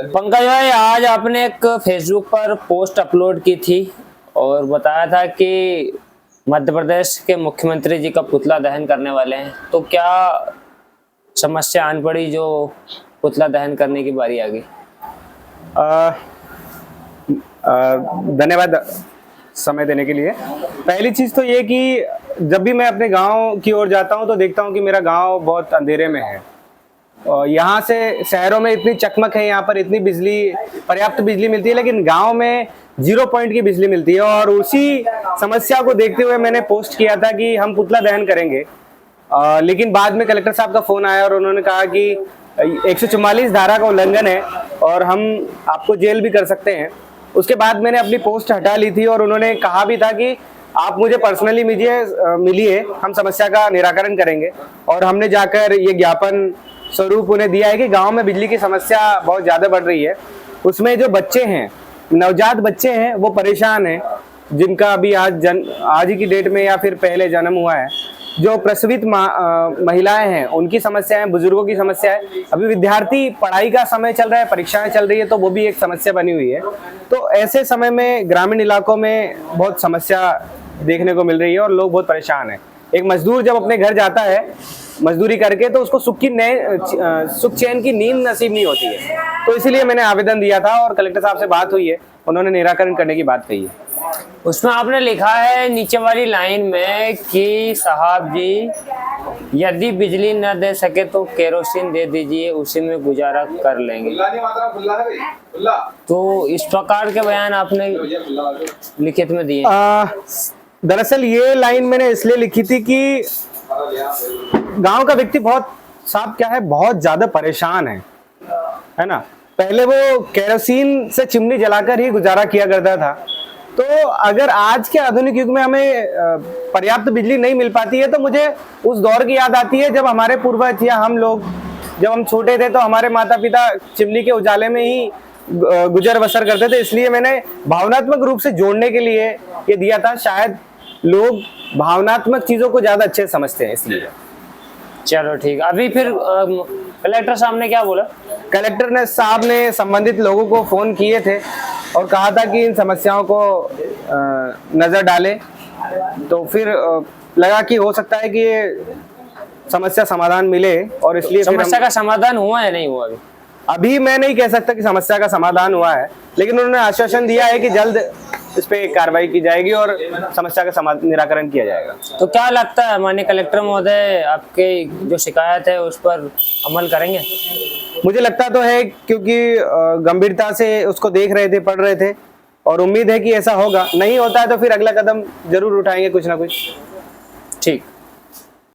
पंकज भाई, आज आपने एक फेसबुक पर पोस्ट अपलोड की थी और बताया था कि मध्य प्रदेश के मुख्यमंत्री जी का पुतला दहन करने वाले हैं, तो क्या समस्या आन पड़ी जो पुतला दहन करने की बारी आ गई? धन्यवाद समय देने के लिए। पहली चीज तो ये कि जब भी मैं अपने गांव की ओर जाता हूं तो देखता हूं कि मेरा गांव बहुत अंधेरे में है। और यहाँ से शहरों में इतनी चकमक है, यहाँ पर इतनी बिजली, पर्याप्त बिजली मिलती है, लेकिन गांव में 0 पॉइंट की बिजली मिलती है। और उसी समस्या को देखते हुए मैंने पोस्ट किया था कि हम पुतला दहन करेंगे। लेकिन बाद में कलेक्टर साहब का फोन आया और उन्होंने कहा कि 144 धारा का उल्लंघन है और हम आपको जेल भी कर सकते हैं। उसके बाद मैंने अपनी पोस्ट हटा ली थी और उन्होंने कहा भी था कि आप मुझे पर्सनली मिलिए, हम समस्या का निराकरण करेंगे। और हमने जाकर ये ज्ञापन स्वरूप उन्हें दिया है कि गांव में बिजली की समस्या बहुत ज़्यादा बढ़ रही है। उसमें जो बच्चे हैं, नवजात बच्चे हैं, वो परेशान हैं, जिनका अभी आज ही की डेट में या फिर पहले जन्म हुआ है। जो प्रसवित महिलाएं हैं, उनकी समस्या है, बुजुर्गों की समस्या है। अभी विद्यार्थी, पढ़ाई का समय चल रहा है, परीक्षाएं चल रही है, तो वो भी एक समस्या बनी हुई है। तो ऐसे समय में ग्रामीण इलाकों में बहुत समस्या देखने को मिल रही है और लोग बहुत परेशान हैं। एक मजदूर जब अपने घर जाता है मजदूरी करके, तो उसको सुख चैन की नींद नसीब नहीं होती है। तो इसीलिए मैंने आवेदन दिया था और कलेक्टर साहब से बात हुई है, उन्होंने निराकरण करने की बात कही है। उसमें आपने लिखा है नीचे वाली लाइन में कि साहब जी, यदि बिजली न दे सके तो केरोसिन दे दीजिए, उसी में गुजारा कर लेंगे। तो इस प्रकार के बयान आपने लिखित में दिए। दरअसल ये लाइन मैंने इसलिए लिखी थी कि गांव का व्यक्ति बहुत ज्यादा परेशान है ना। पहले वो केरोसिन से चिमनी जलाकर ही गुजारा किया करता था। तो अगर आज के आधुनिक युग में हमें पर्याप्त बिजली नहीं मिल पाती है, तो मुझे उस दौर की याद आती है जब हमारे पूर्वज या हम लोग, जब हम छोटे थे, तो हमारे माता पिता चिमनी के उजाले में ही गुजर बसर करते थे। इसलिए मैंने भावनात्मक रूप से जोड़ने के लिए ये दिया था। शायद लोग भावनात्मक चीजों को ज्यादा अच्छे समझते हैं, इसलिए। चलो ठीक। अभी फिर कलेक्टर साहब ने क्या बोला? कलेक्टर साहब ने संबंधित लोगों को फोन किए थे और कहा था कि इन समस्याओं को नजर डालें। तो फिर लगा कि हो सकता है कि ये समस्या समाधान मिले, और इसलिए समस्या का समाधान हुआ है, नहीं हुआ अभी मैं नहीं कह सकता कि समस्या का समाधान हुआ है, लेकिन उन्होंने आश्वासन दिया है कि जल्द इस पे कार्रवाई की जाएगी और समस्या का निराकरण किया जाएगा। तो क्या लगता है माननीय कलेक्टर महोदय, आपके जो शिकायत है उस पर अमल करेंगे? मुझे लगता तो है, क्योंकि गंभीरता से उसको देख रहे थे, पढ़ रहे थे, और उम्मीद है कि ऐसा होगा। नहीं होता है तो फिर अगला कदम जरूर उठाएंगे, कुछ ना कुछ। ठीक।